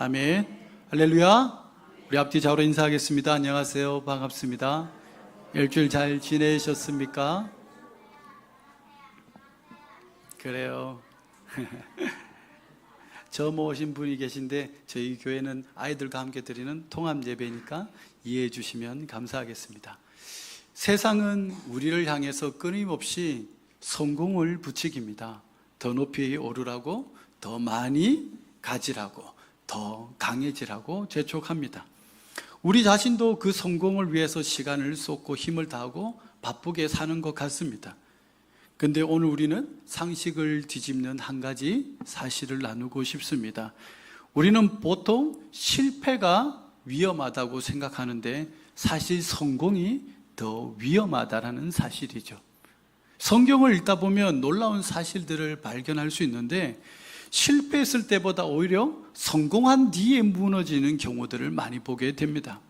아멘. 할렐루야. 우리 앞뒤 좌우로 인사하겠습니다. 안녕하세요. 반갑습니다. 일주일 잘 지내셨습니까? 그래요. 처음 오신 분이 계신데 저희 교회는 아이들과 함께 드리는 통합 예배니까 이해해 주시면 감사하겠습니다. 세상은 우리를 향해서 끊임없이 성공을 부추깁니다. 더 높이 오르라고, 더 많이 가지라고, 더 강해지라고 재촉합니다. 우리 자신도 그 성공을 위해서 시간을 쏟고 힘을 다하고 바쁘게 사는 것 같습니다. 근데 오늘 우리는 상식을 뒤집는 한 가지 사실을 나누고 싶습니다. 우리는 보통 실패가 위험하다고 생각하는데 사실 성공이 더 위험하다라는 사실이죠. 성경을 읽다 보면 놀라운 사실들을 발견할 수 있는데 실패했을 때보다 오히려 성공한 뒤에 무너지는 경우들을 많이 보게 됩니다.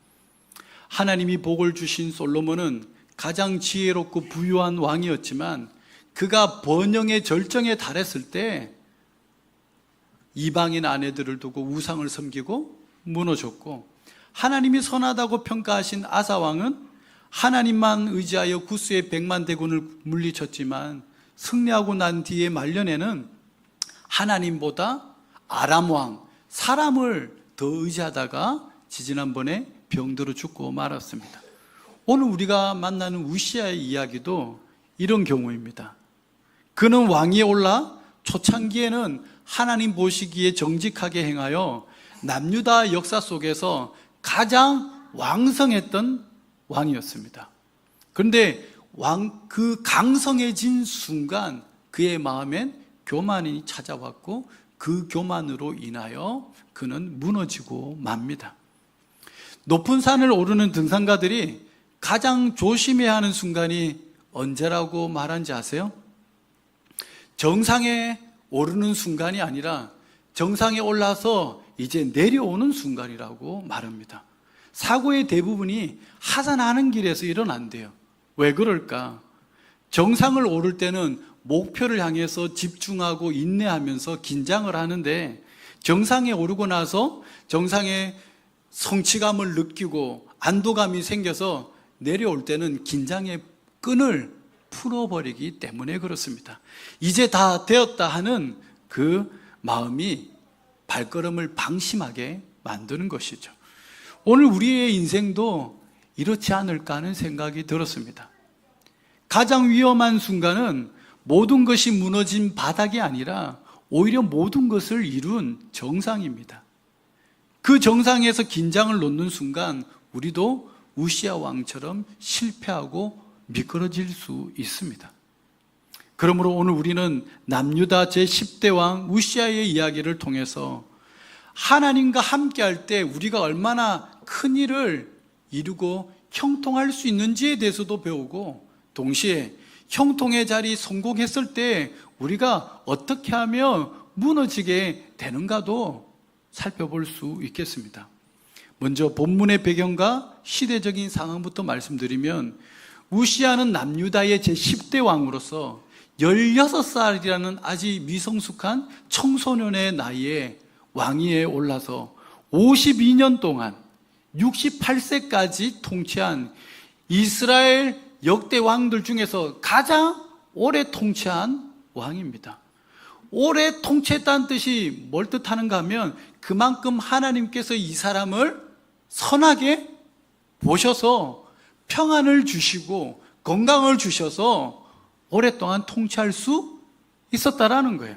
하나님이 복을 주신 솔로몬은 가장 지혜롭고 부유한 왕이었지만 그가 번영의 절정에 달했을 때 이방인 아내들을 두고 우상을 섬기고 무너졌고, 하나님이 선하다고 평가하신 아사 왕은 하나님만 의지하여 구스의 100만 대군을 물리쳤지만 승리하고 난 뒤에 말년에는 하나님보다 아람 왕, 사람을 더 의지하다가 지지난번에 병들어 죽고 말았습니다. 오늘 우리가 만나는 우시아의 이야기도 이런 경우입니다. 그는 왕위에 올라 초창기에는 하나님 보시기에 정직하게 행하여 남유다 역사 속에서 가장 왕성했던 왕이었습니다. 그런데 그 강성해진 순간 그의 마음엔 교만이 찾아왔고 그 교만으로 인하여 그는 무너지고 맙니다. 높은 산을 오르는 등산가들이 가장 조심해야 하는 순간이 언제라고 말한지 아세요? 정상에 오르는 순간이 아니라 정상에 올라서 이제 내려오는 순간이라고 말합니다. 사고의 대부분이 하산하는 길에서 일어난대요. 왜 그럴까? 정상을 오를 때는 목표를 향해서 집중하고 인내하면서 긴장을 하는데 정상에 오르고 나서 정상의 성취감을 느끼고 안도감이 생겨서 내려올 때는 긴장의 끈을 풀어버리기 때문에 그렇습니다. 이제 다 되었다 하는 그 마음이 발걸음을 방심하게 만드는 것이죠. 오늘 우리의 인생도 이렇지 않을까 하는 생각이 들었습니다. 가장 위험한 순간은 모든 것이 무너진 바닥이 아니라 오히려 모든 것을 이룬 정상입니다. 그 정상에서 긴장을 놓는 순간 우리도 우시아 왕처럼 실패하고 미끄러질 수 있습니다. 그러므로 오늘 우리는 남유다 제10대 왕 우시아의 이야기를 통해서 하나님과 함께할 때 우리가 얼마나 큰 일을 이루고 형통할 수 있는지에 대해서도 배우고, 동시에 형통의 자리 성공했을 때 우리가 어떻게 하면 무너지게 되는가도 살펴볼 수 있겠습니다. 먼저 본문의 배경과 시대적인 상황부터 말씀드리면, 우시아는 남유다의 제10대 왕으로서 16살이라는 아직 미성숙한 청소년의 나이에 왕위에 올라서 52년 동안 68세까지 통치한 이스라엘 역대 왕들 중에서 가장 오래 통치한 왕입니다. 오래 통치했다는 뜻이 뭘 뜻하는가 하면 그만큼 하나님께서 이 사람을 선하게 보셔서 평안을 주시고 건강을 주셔서 오랫동안 통치할 수 있었다라는 거예요.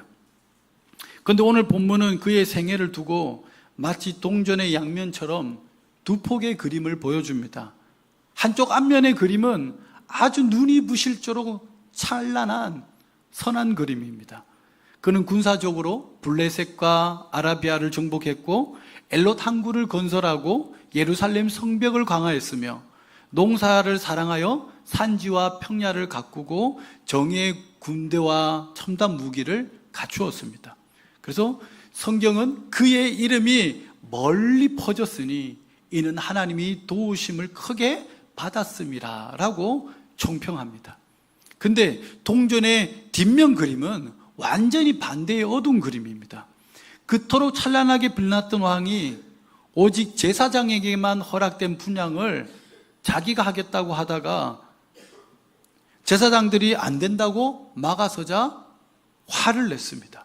그런데 오늘 본문은 그의 생애를 두고 마치 동전의 양면처럼 두 폭의 그림을 보여줍니다. 한쪽 앞면의 그림은 아주 눈이 부실도록 찬란한 선한 그림입니다. 그는 군사적으로 블레셋과 아라비아를 정복했고 엘롯 항구를 건설하고 예루살렘 성벽을 강화했으며 농사를 사랑하여 산지와 평야를 가꾸고 정의의 군대와 첨단 무기를 갖추었습니다. 그래서 성경은 그의 이름이 멀리 퍼졌으니 이는 하나님이 도우심을 크게 받았음이라 라고 총평합니다. 근데 동전의 뒷면 그림은 완전히 반대의 어두운 그림입니다. 그토록 찬란하게 빛났던 왕이 오직 제사장에게만 허락된 분향을 자기가 하겠다고 하다가 제사장들이 안 된다고 막아서자 화를 냈습니다.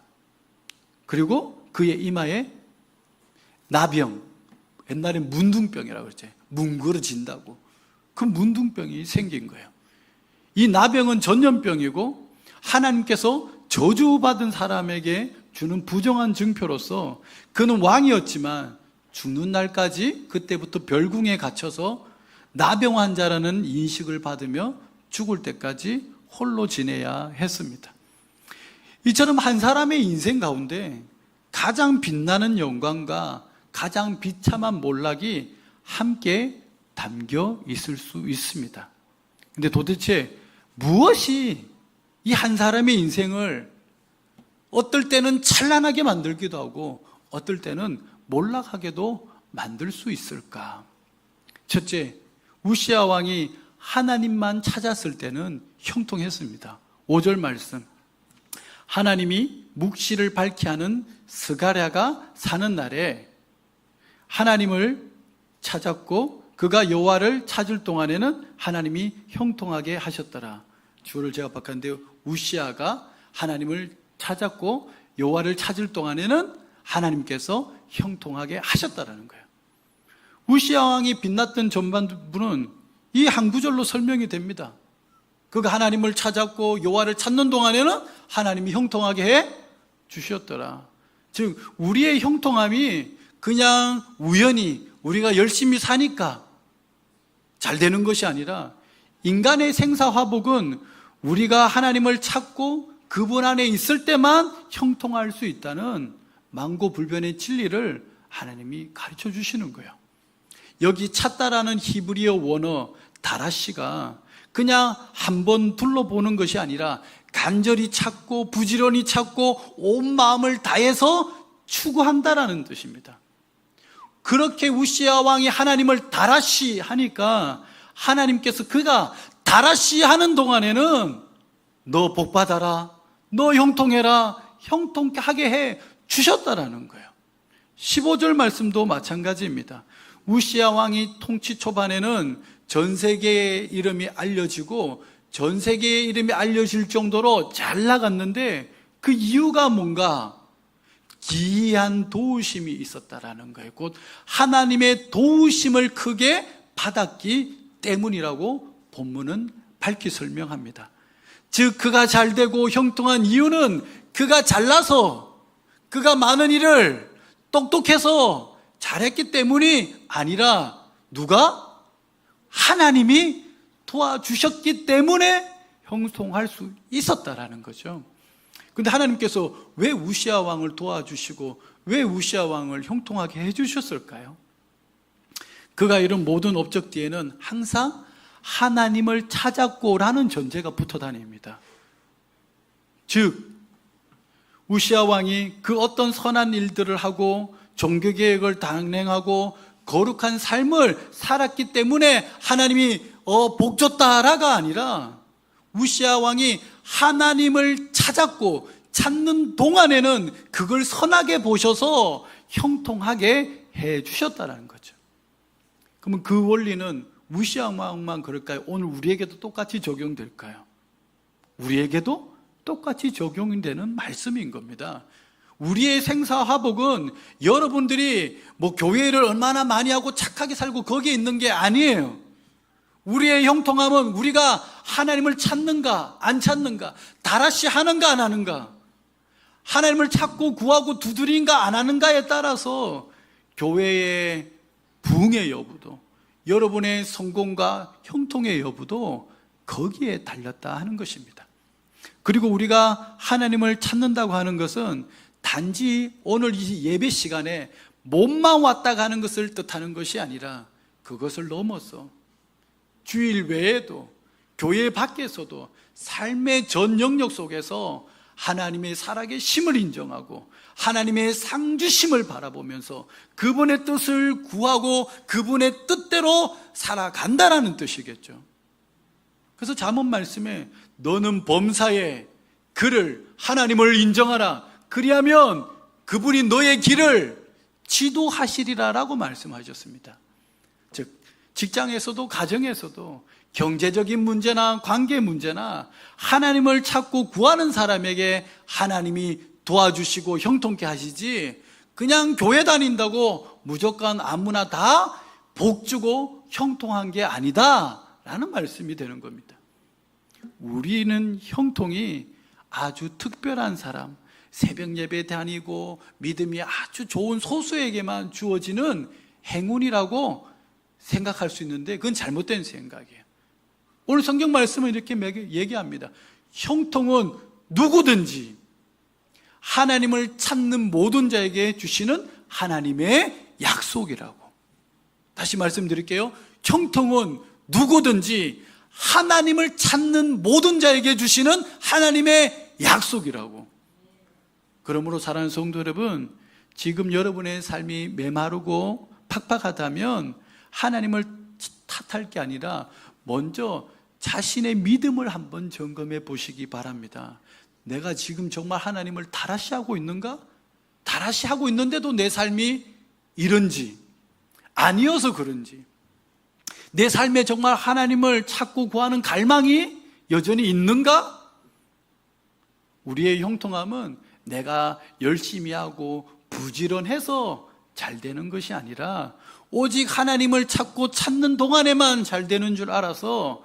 그리고 그의 이마에 나병, 옛날에 문둥병이라고 그랬죠. 뭉그러진다고. 그 문둥병이 생긴 거예요. 이 나병은 전염병이고 하나님께서 저주받은 사람에게 주는 부정한 증표로서 그는 왕이었지만 죽는 날까지 그때부터 별궁에 갇혀서 나병 환자라는 인식을 받으며 죽을 때까지 홀로 지내야 했습니다. 이처럼 한 사람의 인생 가운데 가장 빛나는 영광과 가장 비참한 몰락이 함께 담겨 있을 수 있습니다. 근데 도대체 무엇이 이 한 사람의 인생을 어떨 때는 찬란하게 만들기도 하고 어떨 때는 몰락하게도 만들 수 있을까? 첫째, 우시야 왕이 하나님만 찾았을 때는 형통했습니다. 5절 말씀, 하나님이 묵시를 밝게 하는 스가랴가 사는 날에 하나님을 찾았고 그가 여호와를 찾을 동안에는 하나님이 형통하게 하셨더라. 주어를 제가 바꿨는데 우시야가 하나님을 찾았고 여호와를 찾을 동안에는 하나님께서 형통하게 하셨다라는 거예요. 우시야 왕이 빛났던 전반부는 이 한 구절로 설명이 됩니다. 그가 하나님을 찾았고 여호와를 찾는 동안에는 하나님이 형통하게 해 주셨더라. 즉 우리의 형통함이 그냥 우연히 우리가 열심히 사니까 잘 되는 것이 아니라 인간의 생사화복은 우리가 하나님을 찾고 그분 안에 있을 때만 형통할 수 있다는 만고불변의 진리를 하나님이 가르쳐 주시는 거예요. 여기 찾다라는 히브리어 원어 다라시가 그냥 한번 둘러보는 것이 아니라 간절히 찾고 부지런히 찾고 온 마음을 다해서 추구한다라는 뜻입니다. 그렇게 우시야 왕이 하나님을 다라시 하니까 하나님께서 그가 다라시 하는 동안에는 너 복받아라, 너 형통해라, 형통하게 해 주셨다라는 거예요. 15절 말씀도 마찬가지입니다. 우시야 왕이 통치 초반에는 전 세계의 이름이 알려지고 전 세계의 이름이 알려질 정도로 잘 나갔는데 그 이유가 뭔가? 기이한 도우심이 있었다라는 거예요. 곧 하나님의 도우심을 크게 받았기 때문이라고 본문은 밝히 설명합니다. 즉 그가 잘되고 형통한 이유는 그가 잘나서 그가 많은 일을 똑똑해서 잘했기 때문이 아니라 누가? 하나님이 도와주셨기 때문에 형통할 수 있었다라는 거죠. 그런데 하나님께서 왜 우시야 왕을 도와주시고 왜 우시야 왕을 형통하게 해주셨을까요? 그가 이룬 모든 업적 뒤에는 항상 하나님을 찾았고라는 전제가 붙어 다닙니다. 즉 우시야 왕이 그 어떤 선한 일들을 하고 종교개혁을 단행하고 거룩한 삶을 살았기 때문에 하나님이 복 줬다라가 아니라 우시야 왕이 하나님을 찾았고 찾는 동안에는 그걸 선하게 보셔서 형통하게 해 주셨다는 거죠. 그러면 그 원리는 우시야 왕만 그럴까요? 오늘 우리에게도 똑같이 적용될까요? 우리에게도 똑같이 적용되는 말씀인 겁니다. 우리의 생사화복은 여러분들이 교회를 얼마나 많이 하고 착하게 살고 거기에 있는 게 아니에요. 우리의 형통함은 우리가 하나님을 찾는가 안 찾는가, 다라시 하는가 안 하는가, 하나님을 찾고 구하고 두드린가 안 하는가에 따라서 교회의 부흥의 여부도 여러분의 성공과 형통의 여부도 거기에 달렸다 하는 것입니다. 그리고 우리가 하나님을 찾는다고 하는 것은 단지 오늘 이 예배 시간에 몸만 왔다 가는 것을 뜻하는 것이 아니라 그것을 넘어서 주일 외에도 교회 밖에서도 삶의 전 영역 속에서 하나님의 살아계심을 인정하고 하나님의 상주심을 바라보면서 그분의 뜻을 구하고 그분의 뜻대로 살아간다라는 뜻이겠죠. 그래서 잠언 말씀에 너는 범사에 그를 하나님을 인정하라, 그리하면 그분이 너의 길을 지도하시리라라고 말씀하셨습니다. 즉 직장에서도 가정에서도 경제적인 문제나 관계 문제나 하나님을 찾고 구하는 사람에게 하나님이 도와주시고 형통케 하시지, 그냥 교회 다닌다고 무조건 아무나 다 복 주고 형통한 게 아니다라는 말씀이 되는 겁니다. 우리는 형통이 아주 특별한 사람, 새벽 예배 다니고 믿음이 아주 좋은 소수에게만 주어지는 행운이라고 생각할 수 있는데 그건 잘못된 생각이에요. 오늘 성경 말씀은 이렇게 얘기합니다. 형통은 누구든지 하나님을 찾는 모든 자에게 주시는 하나님의 약속이라고. 다시 말씀드릴게요. 형통은 누구든지 하나님을 찾는 모든 자에게 주시는 하나님의 약속이라고. 그러므로 사랑하는 성도 여러분, 지금 여러분의 삶이 메마르고 팍팍하다면 하나님을 탓할 게 아니라 먼저 자신의 믿음을 한번 점검해 보시기 바랍니다. 내가 지금 정말 하나님을 다라시 하고 있는가? 다라시 하고 있는데도 내 삶이 이런지, 아니어서 그런지, 내 삶에 정말 하나님을 찾고 구하는 갈망이 여전히 있는가? 우리의 형통함은 내가 열심히 하고 부지런해서 잘 되는 것이 아니라 오직 하나님을 찾고 찾는 동안에만 잘 되는 줄 알아서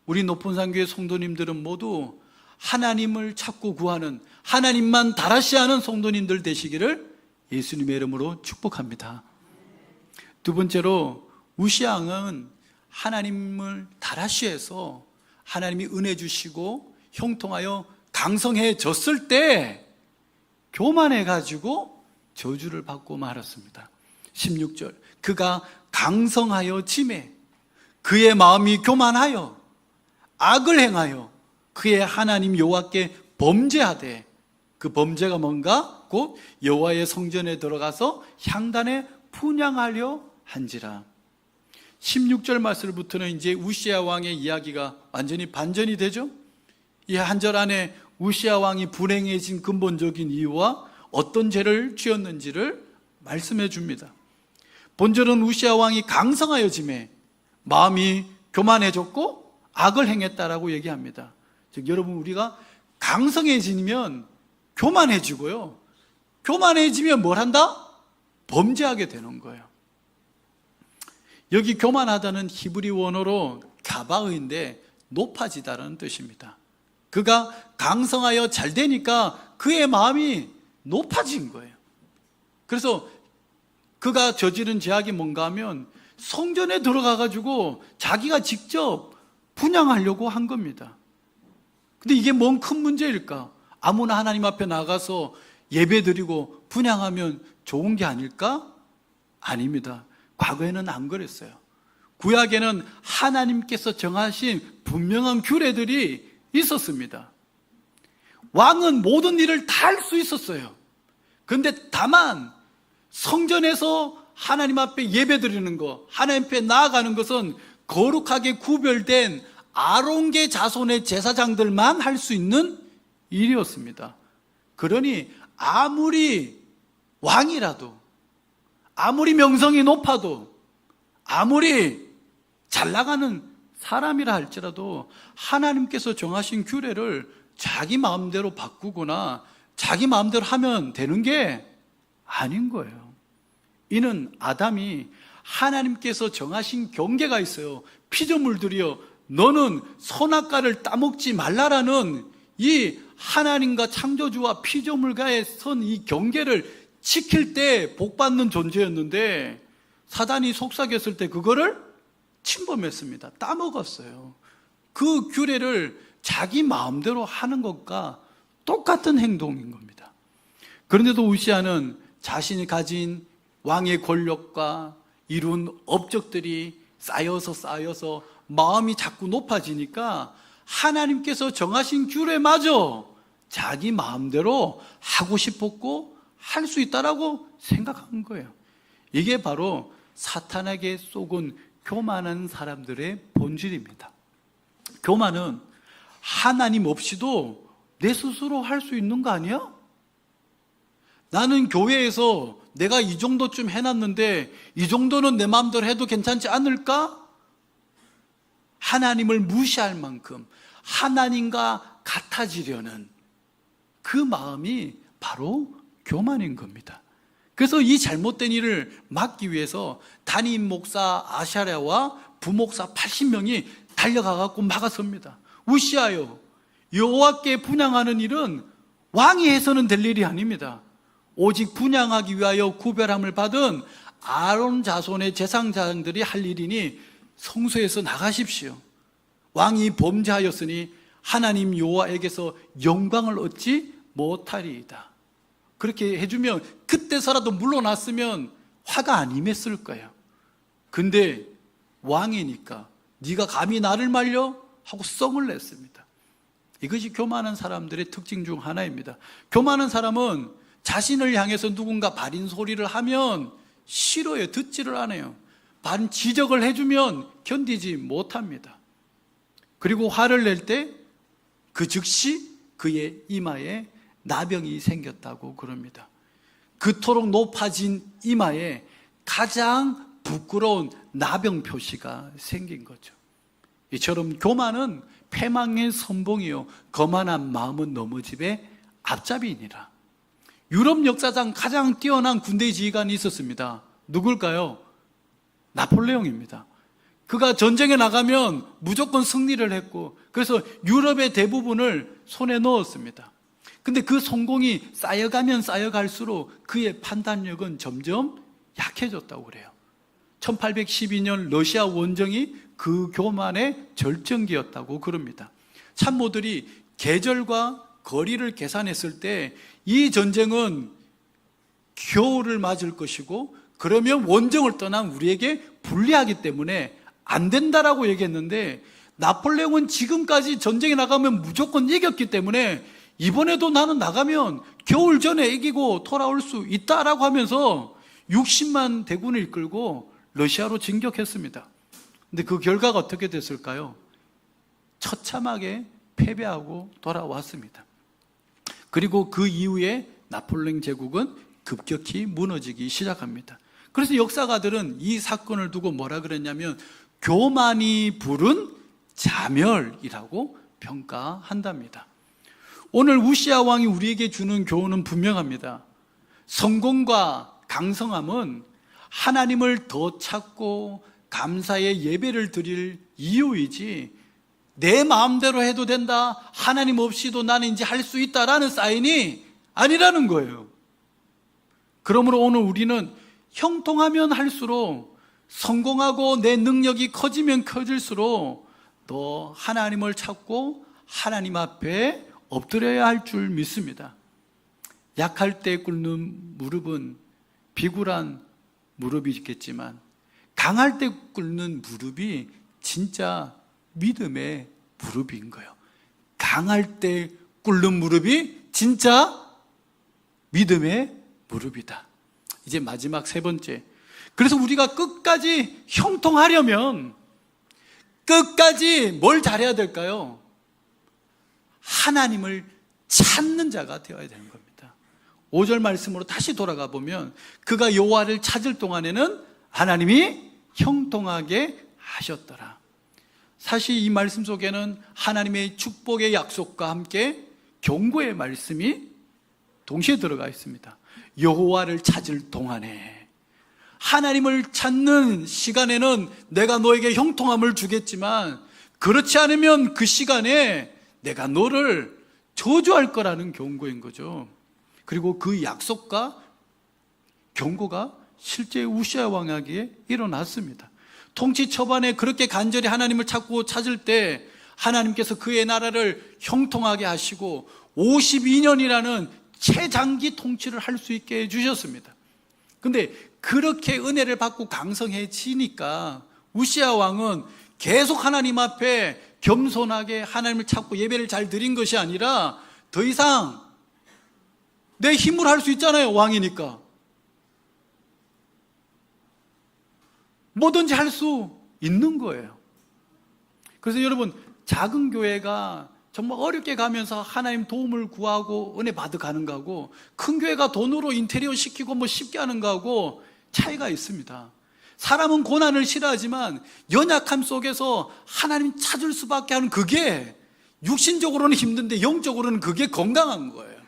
우리 높은산교회 성도님들은 모두 하나님을 찾고 구하는, 하나님만 다라시 하는 성도님들 되시기를 예수님의 이름으로 축복합니다. 두 번째로 우시아 왕은 하나님을 다라시해서 하나님이 은혜 주시고 형통하여 강성해졌을 때 교만해가지고 저주를 받고 말았습니다. 16절, 그가 강성하여 짐에 그의 마음이 교만하여 악을 행하여 그의 하나님 여호와께 범죄하되, 그 범죄가 뭔가? 곧 여호와의 성전에 들어가서 향단에 분향하려 한지라. 16절 말씀부터는 이제 우시아 왕의 이야기가 완전히 반전이 되죠. 이 한 절 안에 우시아 왕이 불행해진 근본적인 이유와 어떤 죄를 지었는지를 말씀해 줍니다. 본절은 우시아 왕이 강성하여짐에 마음이 교만해졌고 악을 행했다라고 얘기합니다. 즉 여러분, 우리가 강성해지면 교만해지고요, 교만해지면 뭘 한다? 범죄하게 되는 거예요. 여기 교만하다는 히브리 원어로 가바의인데 높아지다라는 뜻입니다. 그가 강성하여 잘 되니까 그의 마음이 높아진 거예요. 그래서 그가 저지른 죄악이 뭔가 하면 성전에 들어가가지고 자기가 직접 분향하려고 한 겁니다. 근데 이게 뭔 큰 문제일까? 아무나 하나님 앞에 나가서 예배 드리고 분향하면 좋은 게 아닐까? 아닙니다. 과거에는 안 그랬어요. 구약에는 하나님께서 정하신 분명한 규례들이 있었습니다. 왕은 모든 일을 다 할 수 있었어요. 그런데 다만 성전에서 하나님 앞에 예배 드리는 것, 하나님 앞에 나아가는 것은 거룩하게 구별된 아론계 자손의 제사장들만 할 수 있는 일이었습니다. 그러니 아무리 왕이라도, 아무리 명성이 높아도, 아무리 잘 나가는 사람이라 할지라도 하나님께서 정하신 규례를 자기 마음대로 바꾸거나 자기 마음대로 하면 되는 게 아닌 거예요. 이는 아담이 하나님께서 정하신 경계가 있어요. 피조물들이여, 너는 선악과를 따먹지 말라라는 이 하나님과 창조주와 피조물과의 선 이 경계를 지킬 때 복받는 존재였는데 사단이 속삭였을 때 그거를 침범했습니다. 따먹었어요. 그 규례를 자기 마음대로 하는 것과 똑같은 행동인 겁니다. 그런데도 우시아는 자신이 가진 왕의 권력과 이룬 업적들이 쌓여서 마음이 자꾸 높아지니까 하나님께서 정하신 규례마저 자기 마음대로 하고 싶었고 할 수 있다라고 생각한 거예요. 이게 바로 사탄에게 속은 교만한 사람들의 본질입니다. 교만은 하나님 없이도 내 스스로 할 수 있는 거 아니야? 나는 교회에서 내가 이 정도쯤 해놨는데 이 정도는 내 마음대로 해도 괜찮지 않을까? 하나님을 무시할 만큼 하나님과 같아지려는 그 마음이 바로 교만인 겁니다. 그래서 이 잘못된 일을 막기 위해서 담임 목사 아샤랴와 부목사 80명이 달려가 갖고 막아섭니다. 우시아여, 여호와께 분향하는 일은 왕이 해서는 될 일이 아닙니다. 오직 분향하기 위하여 구별함을 받은 아론 자손의 제사장들이 할 일이니 성소에서 나가십시오. 왕이 범죄하였으니 하나님 여호와에게서 영광을 얻지 못하리이다. 그렇게 해주면 그때서라도 물러났으면 화가 안 임했을 거예요. 근데 왕이니까 네가 감히 나를 말려? 하고 썽을 냈습니다. 이것이 교만한 사람들의 특징 중 하나입니다. 교만한 사람은 자신을 향해서 누군가 바린 소리를 하면 싫어요. 듣지를 않아요. 바른 지적을 해주면 견디지 못합니다. 그리고 화를 낼 때 그 즉시 그의 이마에 나병이 생겼다고 그럽니다. 그토록 높아진 이마에 가장 부끄러운 나병 표시가 생긴 거죠. 이처럼 교만은 패망의 선봉이요 거만한 마음은 넘어집의 앞잡이니라. 유럽 역사상 가장 뛰어난 군대 지휘관이 있었습니다. 누굴까요? 나폴레옹입니다. 그가 전쟁에 나가면 무조건 승리를 했고 그래서 유럽의 대부분을 손에 넣었습니다. 근데 그 성공이 쌓여가면 쌓여갈수록 그의 판단력은 점점 약해졌다고 그래요. 1812년 러시아 원정이 그 교만의 절정기였다고 그럽니다. 참모들이 계절과 거리를 계산했을 때 이 전쟁은 겨울을 맞을 것이고 그러면 원정을 떠난 우리에게 불리하기 때문에 안 된다라고 얘기했는데 나폴레옹은 지금까지 전쟁에 나가면 무조건 이겼기 때문에 이번에도 나는 나가면 겨울 전에 이기고 돌아올 수 있다라고 하면서 60만 대군을 이끌고 러시아로 진격했습니다. 근데 그 결과가 어떻게 됐을까요? 처참하게 패배하고 돌아왔습니다. 그리고 그 이후에 나폴레옹 제국은 급격히 무너지기 시작합니다. 그래서 역사가들은 이 사건을 두고 뭐라 그랬냐면 교만이 부른 자멸이라고 평가한답니다. 오늘 우시아 왕이 우리에게 주는 교훈은 분명합니다. 성공과 강성함은 하나님을 더 찾고 감사의 예배를 드릴 이유이지 내 마음대로 해도 된다, 하나님 없이도 나는 이제 할 수 있다라는 사인이 아니라는 거예요. 그러므로 오늘 우리는 형통하면 할수록 성공하고 내 능력이 커지면 커질수록 더 하나님을 찾고 하나님 앞에 엎드려야 할 줄 믿습니다. 약할 때 꿇는 무릎은 비굴한 무릎이 있겠지만 강할 때 꿇는 무릎이 진짜 믿음의 무릎인 거예요. 강할 때 꿇는 무릎이 진짜 믿음의 무릎이다. 이제 마지막 세 번째. 그래서 우리가 끝까지 형통하려면 끝까지 뭘 잘해야 될까요? 하나님을 찾는 자가 되어야 되는 겁니다. 5절 말씀으로 다시 돌아가 보면 그가 여호와를 찾을 동안에는 하나님이 형통하게 하셨더라. 사실 이 말씀 속에는 하나님의 축복의 약속과 함께 경고의 말씀이 동시에 들어가 있습니다. 여호와를 찾을 동안에, 하나님을 찾는 시간에는 내가 너에게 형통함을 주겠지만 그렇지 않으면 그 시간에 내가 너를 저주할 거라는 경고인 거죠. 그리고 그 약속과 경고가 실제 우시아 왕에게 일어났습니다. 통치 초반에 그렇게 간절히 하나님을 찾고 찾을 때 하나님께서 그의 나라를 형통하게 하시고 52년이라는 최장기 통치를 할 수 있게 해주셨습니다. 근데 그렇게 은혜를 받고 강성해지니까 우시아 왕은 계속 하나님 앞에 겸손하게 하나님을 찾고 예배를 잘 드린 것이 아니라 더 이상 내 힘으로 할 수 있잖아요. 왕이니까 뭐든지 할 수 있는 거예요. 그래서 여러분, 작은 교회가 정말 어렵게 가면서 하나님 도움을 구하고 은혜 받아 가는 거하고, 큰 교회가 돈으로 인테리어 시키고 뭐 쉽게 하는 거하고 차이가 있습니다. 사람은 고난을 싫어하지만 연약함 속에서 하나님 찾을 수밖에 하는, 그게 육신적으로는 힘든데 영적으로는 그게 건강한 거예요.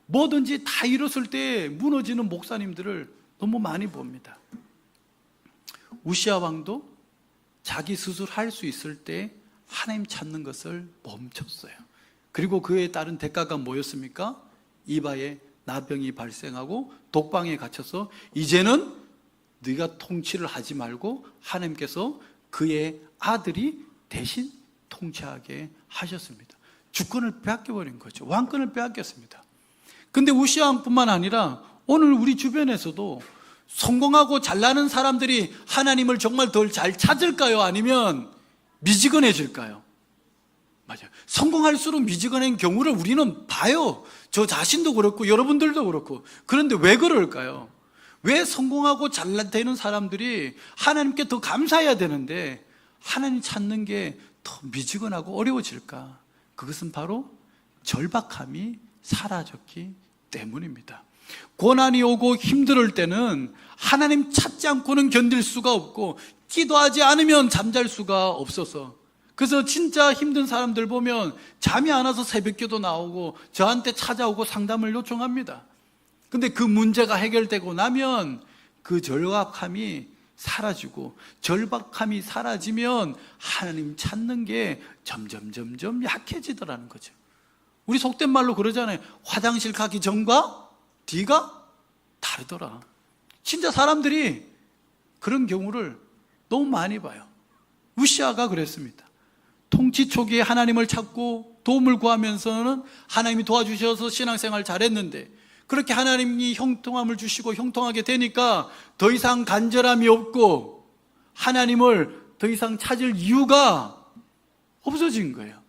뭐든지 다 이뤘을 때 무너지는 목사님들을 너무 많이 봅니다. 우시아 왕도 자기 스스로 할 수 있을 때 하나님 찾는 것을 멈췄어요. 그리고 그에 따른 대가가 뭐였습니까? 이바에 나병이 발생하고 독방에 갇혀서 이제는 네가 통치를 하지 말고 하나님께서 그의 아들이 대신 통치하게 하셨습니다. 주권을 빼앗겨버린 거죠. 왕권을 빼앗겼습니다. 근데 우시아 왕뿐만 아니라 오늘 우리 주변에서도 성공하고 잘나는 사람들이 하나님을 정말 덜 잘 찾을까요? 아니면 미지근해질까요? 맞아요. 성공할수록 미지근한 경우를 우리는 봐요. 저 자신도 그렇고 여러분들도 그렇고. 그런데 왜 그럴까요? 왜 성공하고 잘 되는 사람들이 하나님께 더 감사해야 되는데 하나님 찾는 게 더 미지근하고 어려워질까? 그것은 바로 절박함이 사라졌기 때문입니다. 고난이 오고 힘들 때는 하나님 찾지 않고는 견딜 수가 없고, 기도하지 않으면 잠잘 수가 없어서, 그래서 진짜 힘든 사람들 보면 잠이 안 와서 새벽기도 나오고 저한테 찾아오고 상담을 요청합니다. 근데 그 문제가 해결되고 나면 그 절박함이 사라지고, 절박함이 사라지면 하나님 찾는 게 점점 약해지더라는 거죠. 우리 속된 말로 그러잖아요. 화장실 가기 전과 뒤가 다르더라. 진짜 사람들이 그런 경우를 너무 많이 봐요. 우시아가 그랬습니다. 통치 초기에 하나님을 찾고 도움을 구하면서는 하나님이 도와주셔서 신앙생활 잘했는데, 그렇게 하나님이 형통함을 주시고 형통하게 되니까 더 이상 간절함이 없고 하나님을 더 이상 찾을 이유가 없어진 거예요.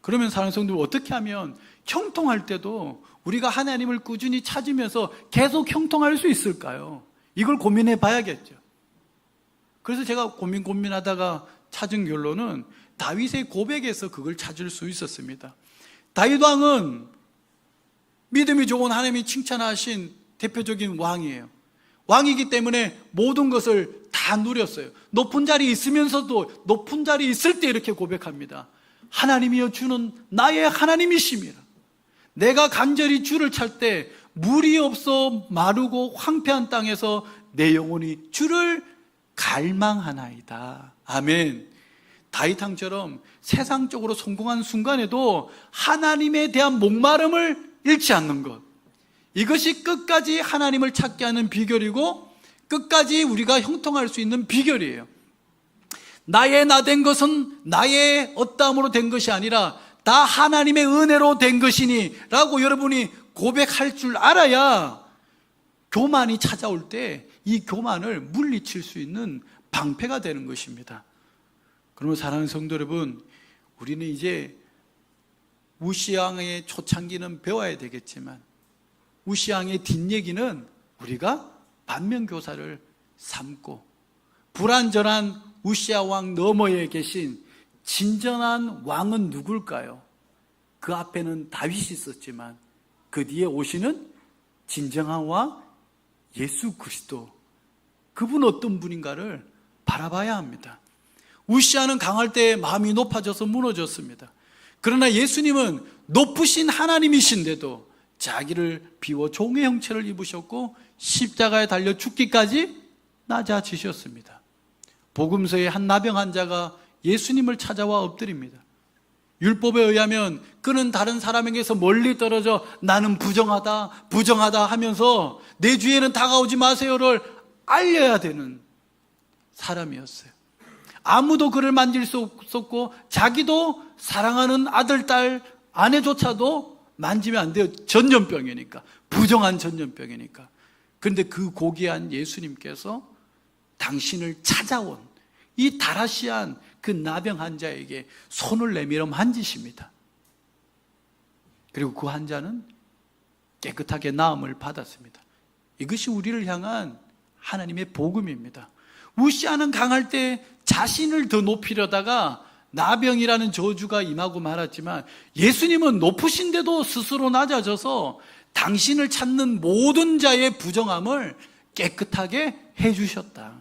그러면 사랑하는 성도들, 어떻게 하면 형통할 때도 우리가 하나님을 꾸준히 찾으면서 계속 형통할 수 있을까요? 이걸 고민해 봐야겠죠. 그래서 제가 고민하다가 찾은 결론은 다윗의 고백에서 그걸 찾을 수 있었습니다. 다윗 왕은 믿음이 좋은 하나님이 칭찬하신 대표적인 왕이에요. 왕이기 때문에 모든 것을 다 누렸어요. 높은 자리에 있으면서도 높은 자리에 있을 때 이렇게 고백합니다. 하나님이여, 주는 나의 하나님이심이라. 내가 간절히 주를 찾을 때 물이 없어 마르고 황폐한 땅에서 내 영혼이 주를 갈망하나이다. 아멘. 다윗 왕처럼 세상적으로 성공한 순간에도 하나님에 대한 목마름을 잃지 않는 것, 이것이 끝까지 하나님을 찾게 하는 비결이고 끝까지 우리가 형통할 수 있는 비결이에요. 나의 나 된 것은 나의 어떠함으로 된 것이 아니라 다 하나님의 은혜로 된 것이니 라고 여러분이 고백할 줄 알아야 교만이 찾아올 때 이 교만을 물리칠 수 있는 방패가 되는 것입니다. 그러면 사랑하는 성도 여러분, 우리는 이제 우시아 왕의 초창기는 배워야 되겠지만 우시아 왕의 뒷얘기는 우리가 반면교사를 삼고, 불완전한 우시아 왕 너머에 계신 진정한 왕은 누굴까요? 그 앞에는 다윗이 있었지만 그 뒤에 오시는 진정한 왕 예수 그리스도, 그분 어떤 분인가를 바라봐야 합니다. 우시아는 강할 때 마음이 높아져서 무너졌습니다. 그러나 예수님은 높으신 하나님이신데도 자기를 비워 종의 형체를 입으셨고 십자가에 달려 죽기까지 낮아지셨습니다. 복음서에 한 나병 환자가 예수님을 찾아와 엎드립니다. 율법에 의하면 그는 다른 사람에게서 멀리 떨어져 나는 부정하다 하면서 내 주위에는 다가오지 마세요를 알려야 되는 사람이었어요. 아무도 그를 만질 수 없었고 자기도 사랑하는 아들, 딸, 아내조차도 만지면 안 돼요. 전염병이니까, 부정한 전염병이니까. 그런데 그 고귀한 예수님께서 당신을 찾아온 이 다라시안 그 나병 환자에게 손을 내밀어 만지십니다. 그리고 그 환자는 깨끗하게 나음을 받았습니다. 이것이 우리를 향한 하나님의 복음입니다. 우시아는 강할 때 자신을 더 높이려다가 나병이라는 저주가 임하고 말았지만, 예수님은 높으신데도 스스로 낮아져서 당신을 찾는 모든 자의 부정함을 깨끗하게 해주셨다.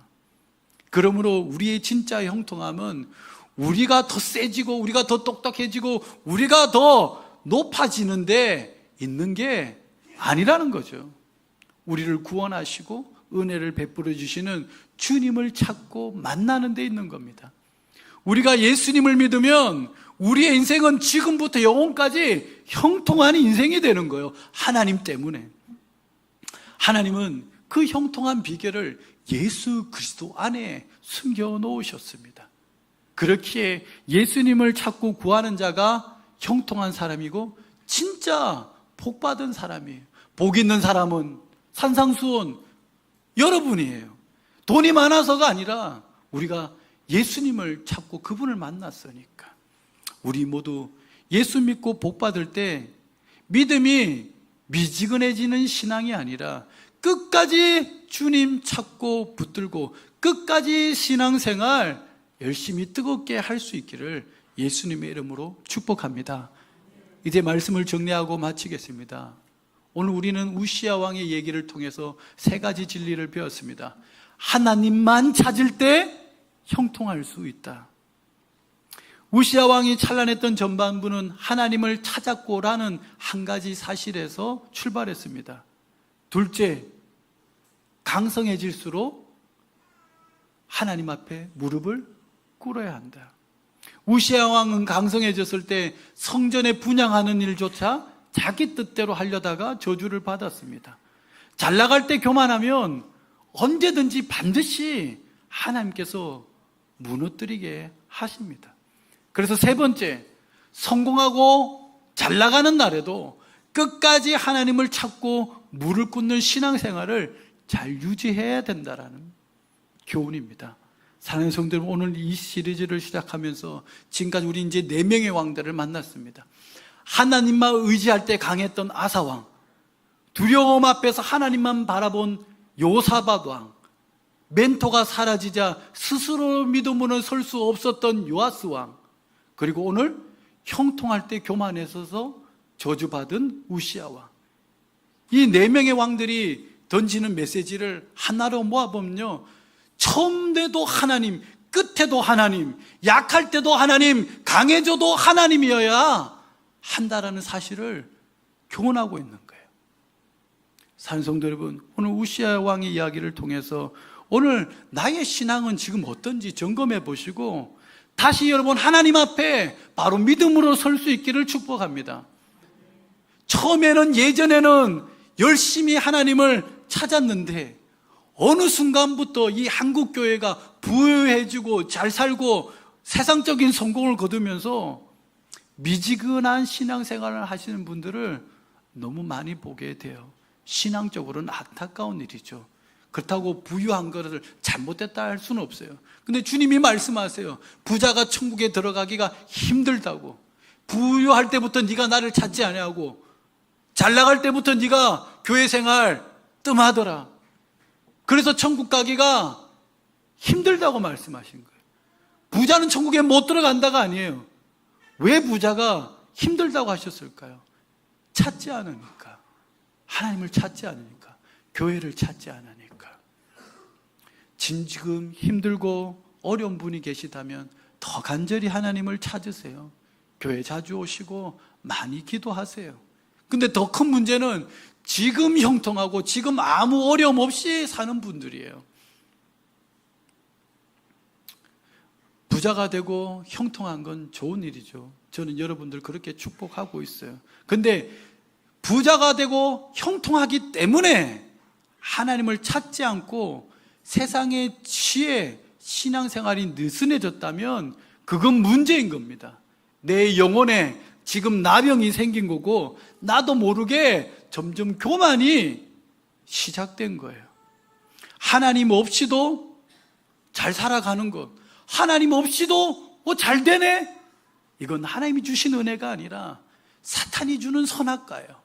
그러므로 우리의 진짜 형통함은 우리가 더 세지고 우리가 더 똑똑해지고 우리가 더 높아지는데 있는 게 아니라는 거죠. 우리를 구원하시고 은혜를 베풀어 주시는 주님을 찾고 만나는 데 있는 겁니다. 우리가 예수님을 믿으면 우리의 인생은 지금부터 영원까지 형통한 인생이 되는 거예요. 하나님 때문에. 하나님은 그 형통한 비결을 예수 그리스도 안에 숨겨 놓으셨습니다. 그렇기에 예수님을 찾고 구하는 자가 형통한 사람이고 진짜 복 받은 사람이에요. 복 있는 사람은 산상수훈 여러분이에요. 돈이 많아서가 아니라 우리가 예수님을 찾고 그분을 만났으니까. 우리 모두 예수 믿고 복 받을 때 믿음이 미지근해지는 신앙이 아니라 끝까지 주님 찾고 붙들고 끝까지 신앙생활 열심히 뜨겁게 할 수 있기를 예수님의 이름으로 축복합니다. 이제 말씀을 정리하고 마치겠습니다. 오늘 우리는 우시야 왕의 얘기를 통해서 세 가지 진리를 배웠습니다. 하나님만 찾을 때 형통할 수 있다. 우시야 왕이 찬란했던 전반부는 하나님을 찾았고라는 한 가지 사실에서 출발했습니다. 둘째, 강성해질수록 하나님 앞에 무릎을 꿇어야 한다. 우시야 왕은 강성해졌을 때 성전에 분향하는 일조차 자기 뜻대로 하려다가 저주를 받았습니다. 잘 나갈 때 교만하면 언제든지 반드시 하나님께서 무너뜨리게 하십니다. 그래서 세 번째, 성공하고 잘 나가는 날에도 끝까지 하나님을 찾고 무릎 꿇는 신앙생활을 잘 유지해야 된다라는 교훈입니다. 사랑하는 성도 여러분, 오늘 이 시리즈를 시작하면서 지금까지 우리 이제 4명의 왕들을 만났습니다. 하나님만 의지할 때 강했던 아사왕, 두려움 앞에서 하나님만 바라본 요사밧 왕, 멘토가 사라지자 스스로 믿음으로는 설 수 없었던 요아스 왕, 그리고 오늘 형통할 때 교만해서서 저주받은 우시야 왕. 이 4명의 왕들이 던지는 메시지를 하나로 모아보면요, 처음 때도 하나님, 끝에도 하나님, 약할 때도 하나님, 강해져도 하나님이어야 한다라는 사실을 교훈하고 있는 거예요. 사랑하는 성도 여러분, 오늘 우시야 왕의 이야기를 통해서 오늘 나의 신앙은 지금 어떤지 점검해 보시고 다시 여러분 하나님 앞에 바로 믿음으로 설 수 있기를 축복합니다. 처음에는, 예전에는 열심히 하나님을 찾았는데 어느 순간부터 이 한국교회가 부유해지고 잘 살고 세상적인 성공을 거두면서 미지근한 신앙생활을 하시는 분들을 너무 많이 보게 돼요. 신앙적으로는 안타까운 일이죠. 그렇다고 부유한 것을 잘못됐다 할 수는 없어요. 근데 주님이 말씀하세요. 부자가 천국에 들어가기가 힘들다고. 부유할 때부터 네가 나를 찾지 아니하고 잘 나갈 때부터 네가 교회 생활 뜸하더라. 그래서 천국 가기가 힘들다고 말씀하신 거예요. 부자는 천국에 못 들어간다가 아니에요. 왜 부자가 힘들다고 하셨을까요? 찾지 않으니까. 하나님을 찾지 않으니까. 교회를 찾지 않으니까. 지금 힘들고 어려운 분이 계시다면 더 간절히 하나님을 찾으세요. 교회 자주 오시고 많이 기도하세요. 근데 더 큰 문제는 지금 형통하고 지금 아무 어려움 없이 사는 분들이에요. 부자가 되고 형통한 건 좋은 일이죠. 저는 여러분들 그렇게 축복하고 있어요. 근데 부자가 되고 형통하기 때문에 하나님을 찾지 않고 세상의 취해 신앙생활이 느슨해졌다면 그건 문제인 겁니다. 내 영혼에 지금 나병이 생긴 거고 나도 모르게 점점 교만이 시작된 거예요. 하나님 없이도 잘 살아가는 것, 하나님 없이도 잘 되네? 이건 하나님이 주신 은혜가 아니라 사탄이 주는 선악과예요.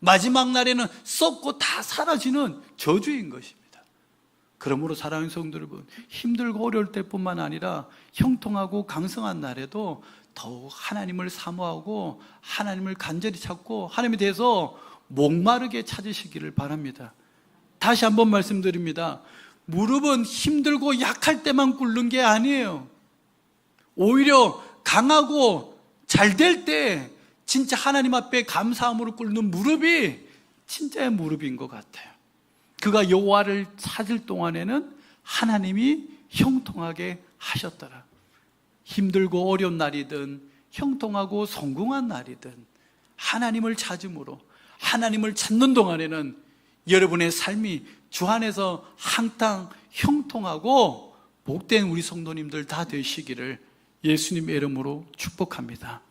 마지막 날에는 썩고 다 사라지는 저주인 것입니다. 그러므로 사랑하는 성도 여러분, 힘들고 어려울 때뿐만 아니라 형통하고 강성한 날에도 더욱 하나님을 사모하고 하나님을 간절히 찾고 하나님에 대해서 목마르게 찾으시기를 바랍니다. 다시 한번 말씀드립니다. 무릎은 힘들고 약할 때만 꿇는 게 아니에요. 오히려 강하고 잘 될 때 진짜 하나님 앞에 감사함으로 꿇는 무릎이 진짜의 무릎인 것 같아요. 그가 여호와를 찾을 동안에는 하나님이 형통하게 하셨더라. 힘들고 어려운 날이든 형통하고 성공한 날이든 하나님을 찾음으로 하나님을 찾는 동안에는 여러분의 삶이 주 안에서 항상 형통하고 복된 우리 성도님들 다 되시기를 예수님의 이름으로 축복합니다.